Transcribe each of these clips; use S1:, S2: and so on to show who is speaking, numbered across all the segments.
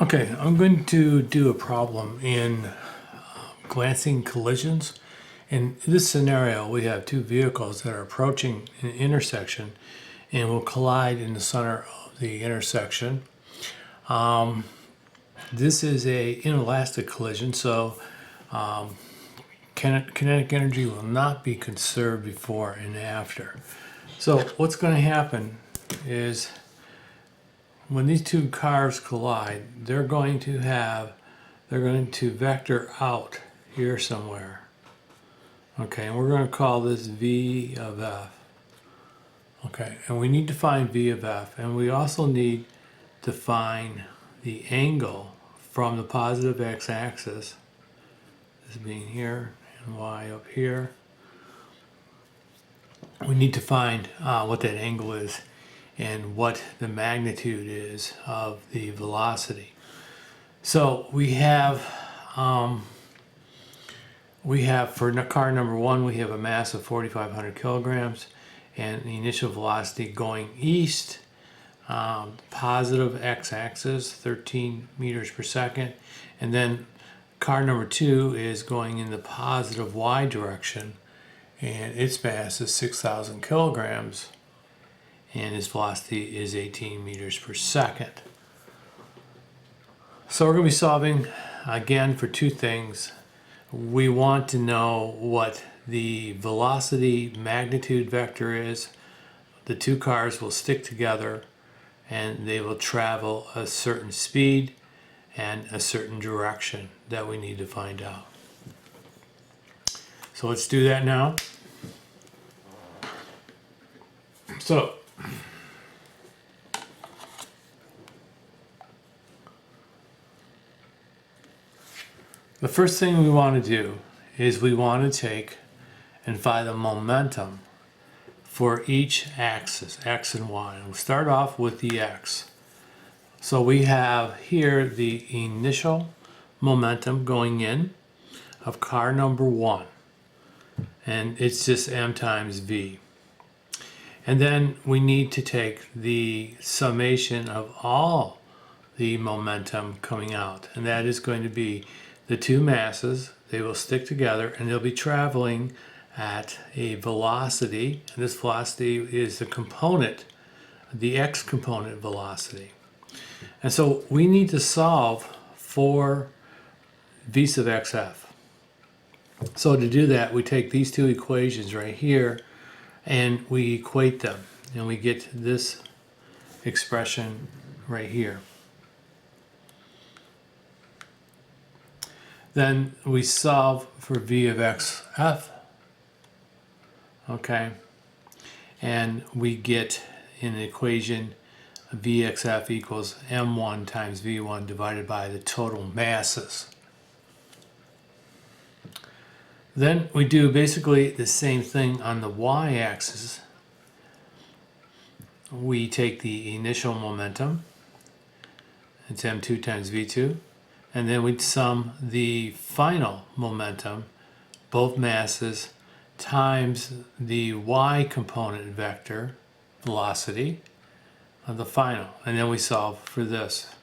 S1: Okay, I'm going to do a problem in glancing collisions. In this scenario, we have two vehicles that are approaching an intersection and will collide in the center of the intersection. This is a inelastic collision, so kinetic energy will not be conserved before and after. So what's going to happen is when these two cars collide, they're going to vector out here somewhere. Okay, and we're going to call this V of F. Okay, and we need to find V of F, and we also need to find the angle from the positive x-axis, this being here, and y up here. We need to find what that angle is and what the magnitude is of the velocity. So we have for car number one, we have a mass of 4,500 kilograms and the initial velocity going east, positive x-axis, 13 meters per second, and then car number two is going in the positive y direction, and its mass is 6,000 kilograms, and its velocity is 18 meters per second. So we're going to be solving again for two things. We want to know what the velocity magnitude vector is. The two cars will stick together and they will travel a certain speed and a certain direction that we need to find out. So let's do that now. So the first thing we want to do is we want to take and find the momentum for each axis, x and y. And we'll start off with the x. So we have here the initial momentum going in of car number one, and it's just m times v. And then we need to take the summation of all the momentum coming out, and that is going to be the two masses. They will stick together and they'll be traveling at a velocity, and this velocity is the component, the x component velocity. And so we need to solve for v sub xf. So to do that, we take these two equations right here and we equate them, and we get this expression right here. Then we solve for v of xf, okay, and we get in the equation vxf equals m1 times v1 divided by the total masses. Then we do basically the same thing on the y-axis. We take the initial momentum, it's m2 times v2, and then we'd sum the final momentum, both masses, times the y component vector, velocity, of the final. And then we solve for this.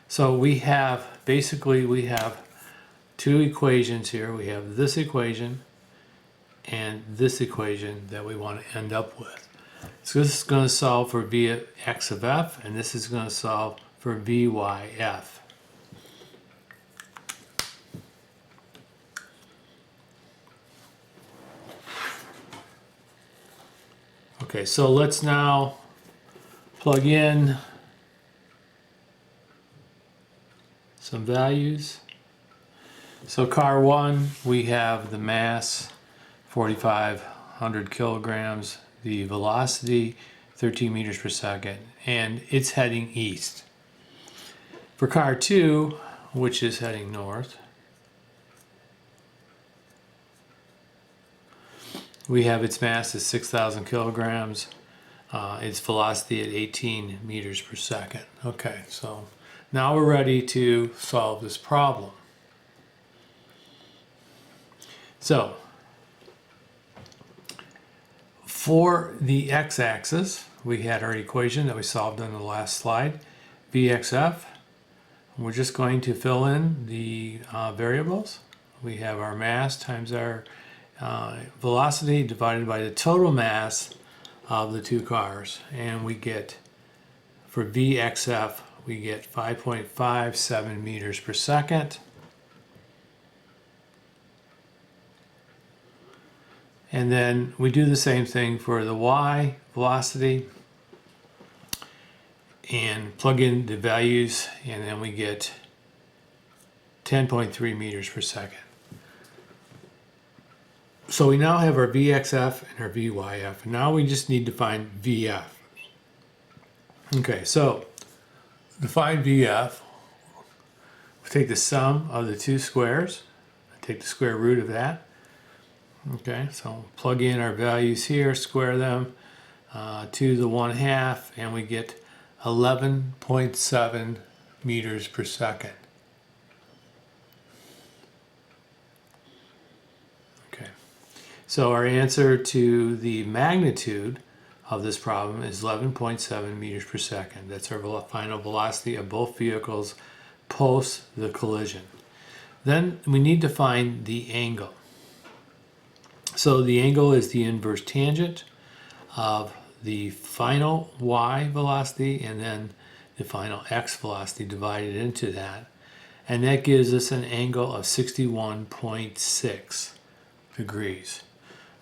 S1: So we have, basically we have two equations here. We have this equation and this equation that we want to end up with. So this is going to solve for v of x of f, and this is going to solve for vyf. Okay, so let's now plug in some values. So car one, we have the mass 4,500 kilograms, the velocity 13 meters per second, and it's heading east. For car two, which is heading north, we have its mass is 6,000 kilograms, its velocity at 18 meters per second. Okay, so now we're ready to solve this problem. So for the x-axis, we had our equation that we solved on the last slide, vxf. we're just going to fill in the variables. We have our mass times our velocity divided by the total mass of the two cars, and we get, for VXF, we get 5.57 meters per second. And then we do the same thing for the Y velocity and plug in the values, and then we get 10.3 meters per second. So we now have our VXF and our VYF, and now we just need to find VF. Okay, so to find VF, we take the sum of the two squares, take the square root of that. Okay, so plug in our values here, square them to the 1/2, and we get 11.7 meters per second. Okay, so our answer to the magnitude of this problem is 11.7 meters per second. That's our final velocity of both vehicles post the collision. Then we need to find the angle. So the angle is the inverse tangent of the final y velocity and then the final x velocity divided into that. And that gives us an angle of 61.6 degrees.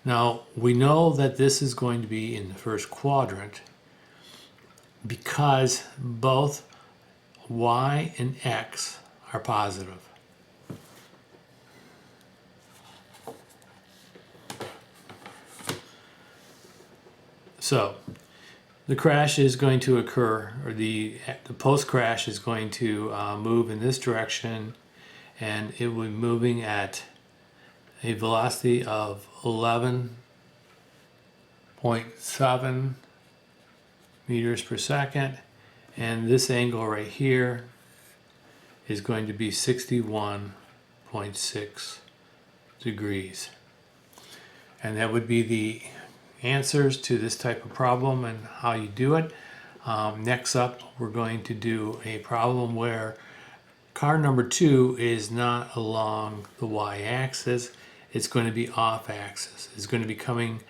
S1: Now, we know that this is going to be in the first quadrant because both y and x are positive. So the crash is going to occur, or the post-crash is going to move in this direction, and it will be moving at a velocity of 11.7 meters per second, and this angle right here is going to be 61.6 degrees. And that would be the answers to this type of problem and how you do it. Next up, we're going to do a problem where car number 2 is not along the y-axis. It's going to be off-axis. It's going to be coming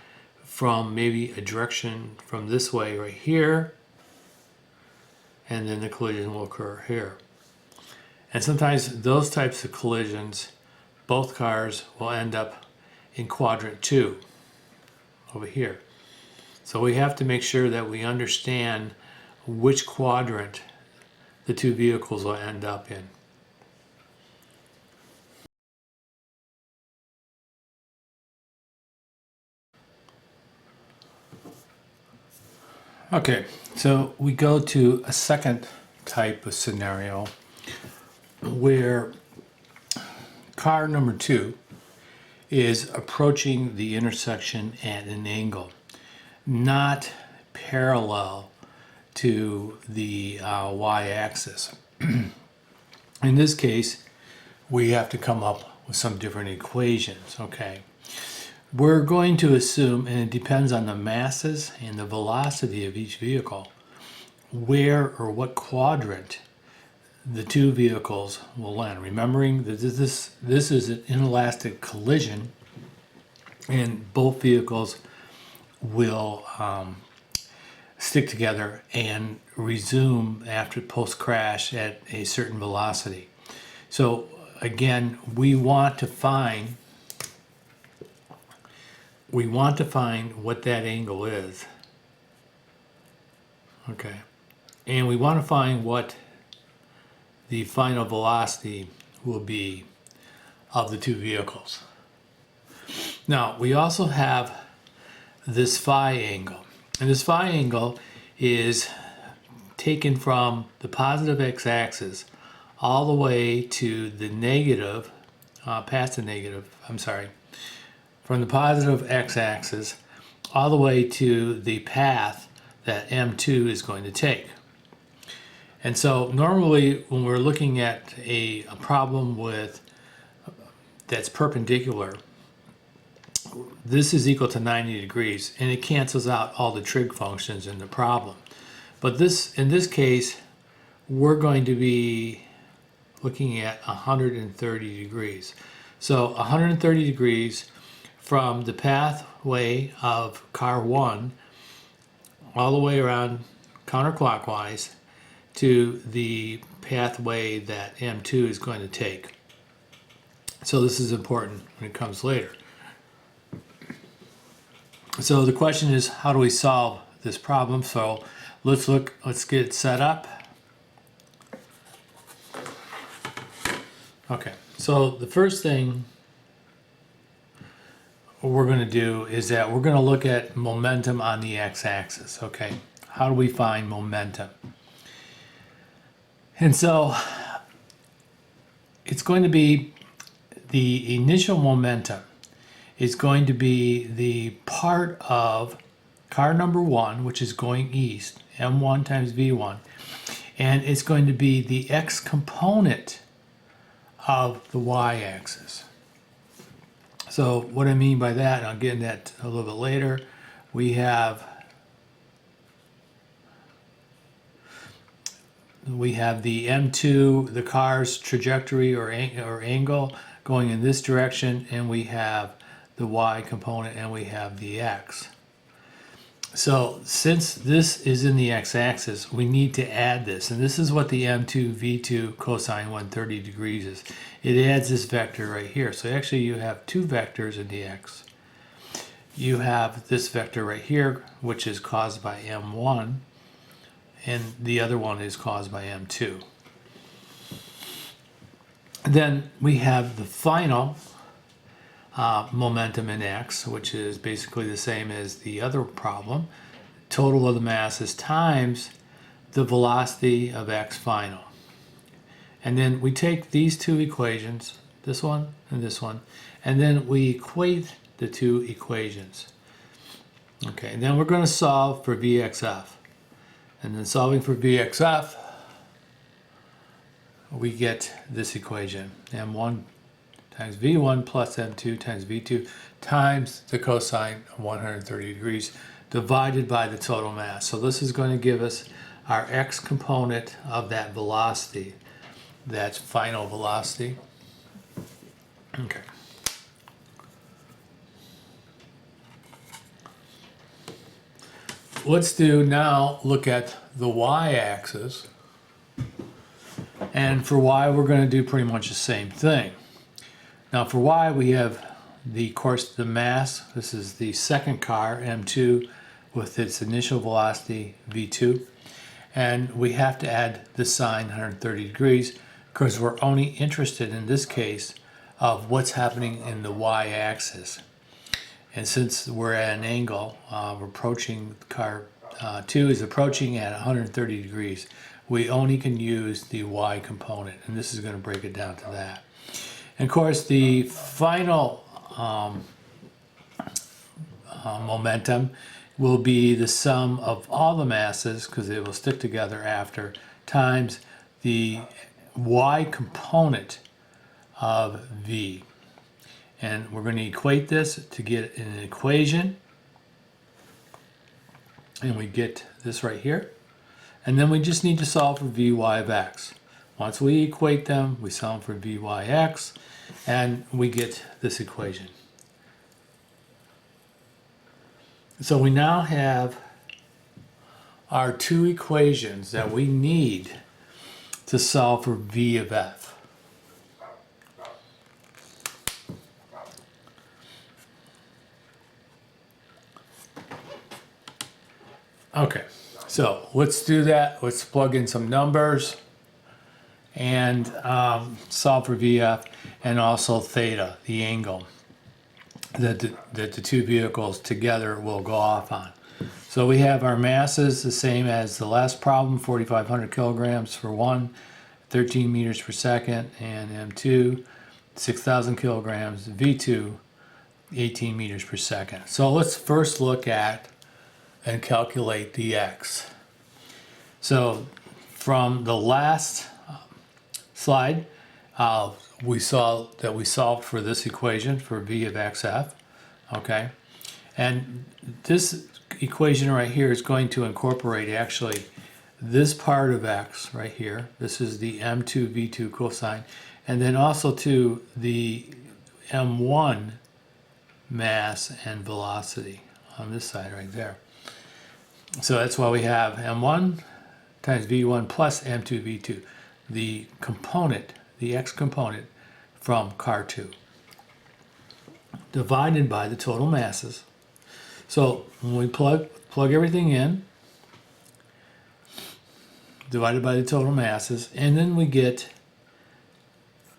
S1: from maybe a direction from this way right here, and then the collision will occur here. And sometimes those types of collisions, both cars will end up in quadrant 2 over here. So we have to make sure that we understand which quadrant the two vehicles will end up in. Okay, so we go to a second type of scenario where car number 2 is approaching the intersection at an angle not parallel to the y-axis. In this case, we have to come up with some different equations, okay? We're going to assume, and it depends on the masses and the velocity of each vehicle, where or what quadrant the two vehicles will land. Remembering that this is an inelastic collision, and both vehicles will stick together and resume after post-crash at a certain velocity. So again, we want to find what that angle is. Okay, and we want to find what the final velocity will be of the two vehicles. Now, we also have this phi angle, and this phi angle is taken from the positive x-axis all the way to the negative, from the positive x-axis all the way to the path that M2 is going to take. And so normally when we're looking at a problem that's perpendicular, this is equal to 90 degrees, and it cancels out all the trig functions in the problem. But in this case, we're going to be looking at 130 degrees. So 130 degrees from the pathway of car 1 all the way around counterclockwise to the pathway that M2 is going to take. So this is important when it comes later. So the question is, how do we solve this problem? So let's get it set up. Okay, so the first thing we're going to do is that we're going to look at momentum on the x-axis. Okay, how do we find momentum? And so it's going to be the initial momentum is going to be the part of car number 1, which is going east, m1 times v1, and it's going to be the x component of the y-axis. So what I mean by that, and I'll get into that a little bit later, we have the M2, the car's trajectory or angle going in this direction, and we have the y component, and we have the x. So since this is in the x-axis, we need to add this, and this is what the M2 V2 cosine 130 degrees is. It adds this vector right here. So actually you have two vectors in the x. You have this vector right here, which is caused by M1, and the other one is caused by M2. Then we have the final momentum in x, which is basically the same as the other problem. Total of the masses times the velocity of x final. And then we take these two equations, this one, and then we equate the two equations. Okay, and then we're going to solve for VXF. And then solving for VXF, we get this equation, m1 times v1 plus m2 times v2 times the cosine of 130 degrees divided by the total mass. So this is going to give us our x component of that velocity, that's final velocity. Okay. Let's look at the y-axis. And for y, we're going to do pretty much the same thing. Now for y, we have the mass. This is the second car, M2, with its initial velocity, V2. And we have to add the sine 130 degrees because we're only interested in this case of what's happening in the y-axis. And since we're at an angle, we're approaching car 2 is approaching at 130 degrees. We only can use the y component, and this is going to break it down to that. And of course, the final momentum will be the sum of all the masses, because they will stick together after, times the y component of v. And we're going to equate this to get an equation, and we get this right here. And then we just need to solve for Vy of x. Once we equate them, we solve for Vyx, and we get this equation. So we now have our two equations that we need to solve for V of f. Okay, so let's do that. Let's plug in some numbers and solve for VF, and also theta, the angle that the two vehicles together will go off on. So we have our masses the same as the last problem, 4,500 kilograms for 1, 13 meters per second, and M2, 6,000 kilograms, V2, 18 meters per second. So let's first look at and calculate the x. So from the last slide, we saw that we solved for this equation for V of xf, okay? And this equation right here is going to incorporate actually this part of x right here. This is the m2 v2 cosine, and then also to the m1 mass and velocity on this side right there. So that's why we have m1 times v1 plus m2 v2, the component, the x component from car 2, divided by the total masses. So when we plug everything in, divided by the total masses, and then we get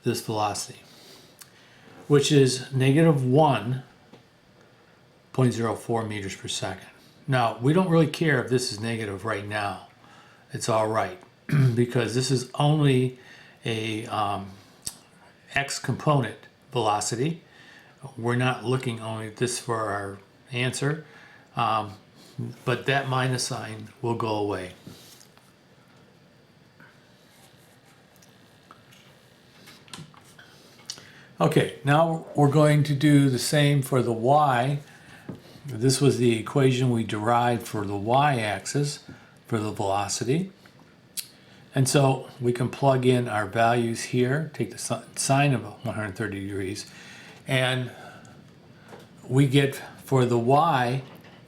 S1: this velocity, which is negative 1.04 meters per second. Now, we don't really care if this is negative right now. It's all right, because this is only a x component velocity. We're not looking only at this for our answer, but that minus sign will go away. Okay, now we're going to do the same for the y. This was the equation we derived for the y-axis for the velocity. And so we can plug in our values here, take the sine of 130 degrees, and we get for the y,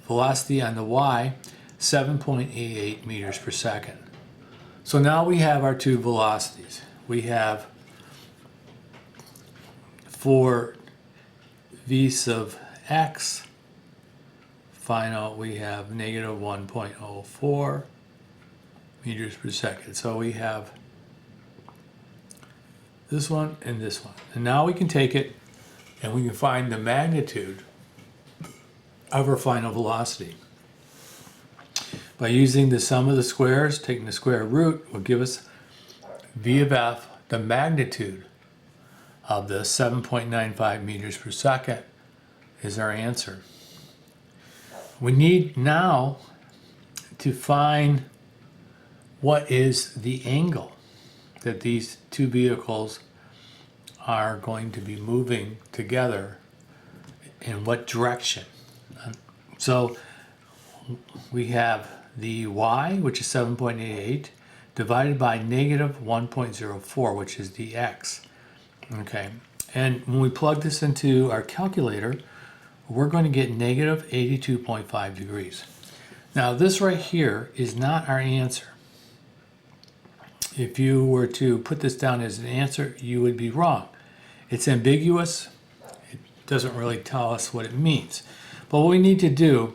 S1: velocity on the y, 7.88 meters per second. So now we have our two velocities. We have for v sub x, final, we have negative 1.04 meters per second. So we have this one and this one. And now we can take it and we can find the magnitude of our final velocity. By using the sum of the squares, taking the square root will give us v of f, the magnitude of the 7.95 meters per second is our answer. We need now to find what is the angle that these two vehicles are going to be moving together, in what direction. So we have the y, which is 7.88, divided by negative 1.04, which is the x. Okay, and when we plug this into our calculator, we're going to get negative 82.5 degrees. Now this right here is not our answer. If you were to put this down as an answer, you would be wrong. It's ambiguous. It doesn't really tell us what it means. But what we need to do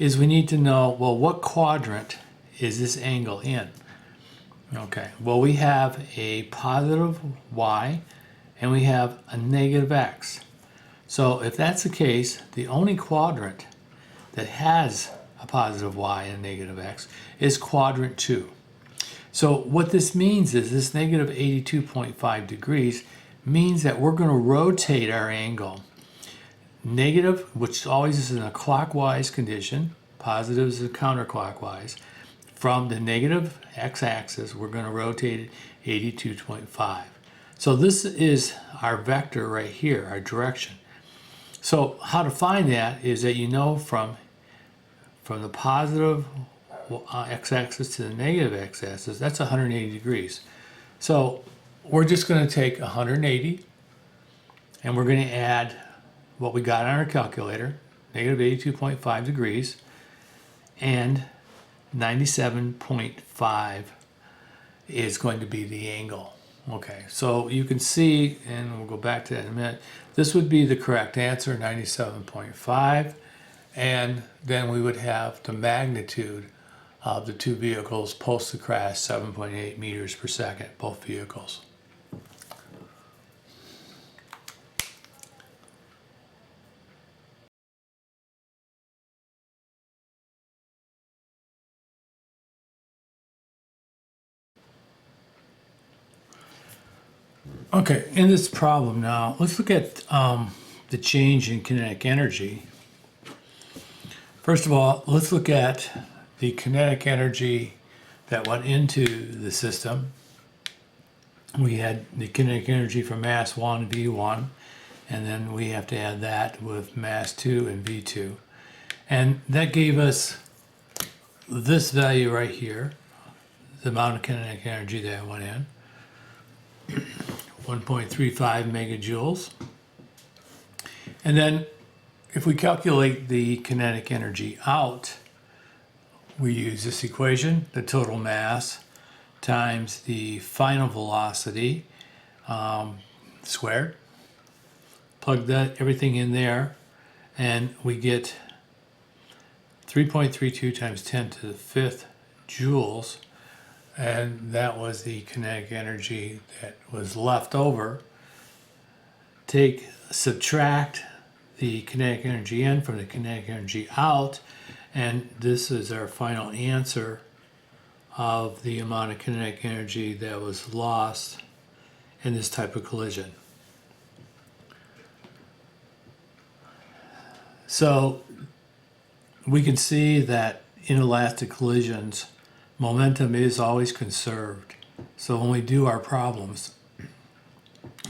S1: is we need to know, well, what quadrant is this angle in? Okay, well, we have a positive y and we have a negative x. So if that's the case, the only quadrant that has a positive y and a negative x is quadrant 2. So what this means is this negative 82.5 degrees means that we're going to rotate our angle. Negative, which always is in a clockwise condition, positive is a counterclockwise. From the negative x-axis, we're going to rotate it 82.5. So this is our vector right here, our direction. So how to find that is that you know from the positive x-axis to the negative x-axis, that's 180 degrees. So we're just going to take 180 and we're going to add what we got on our calculator, negative 82.5 degrees, and 97.5 is going to be the angle. Okay, so you can see, and we'll go back to that in a minute, this would be the correct answer, 97.5, and then we would have the magnitude of the two vehicles post the crash, 7.8 meters per second, both vehicles. Okay, in this problem now, let's look at the change in kinetic energy. First of all, let's look at the kinetic energy that went into the system. We had the kinetic energy for mass 1, V1, and then we have to add that with mass 2 and V2. And that gave us this value right here, the amount of kinetic energy that went in, 1.35 megajoules. And then if we calculate the kinetic energy out, we use this equation, the total mass times the final velocity squared. Plug everything in there, and we get 3.32 times 10 to the 5th joules, and that was the kinetic energy that was left over. Subtract the kinetic energy in from the kinetic energy out, and this is our final answer of the amount of kinetic energy that was lost in this type of collision. So we can see that in inelastic collisions, momentum is always conserved. So when we do our problems,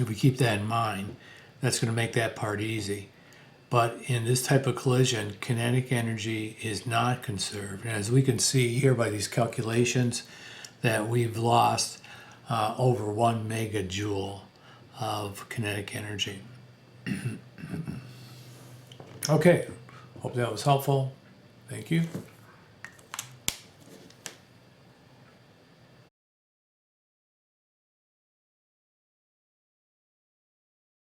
S1: if we keep that in mind, that's going to make that part easy. But in this type of collision, kinetic energy is not conserved. And as we can see here by these calculations, that we've lost over 1 megajoule of kinetic energy. Okay, hope that was helpful. Thank you.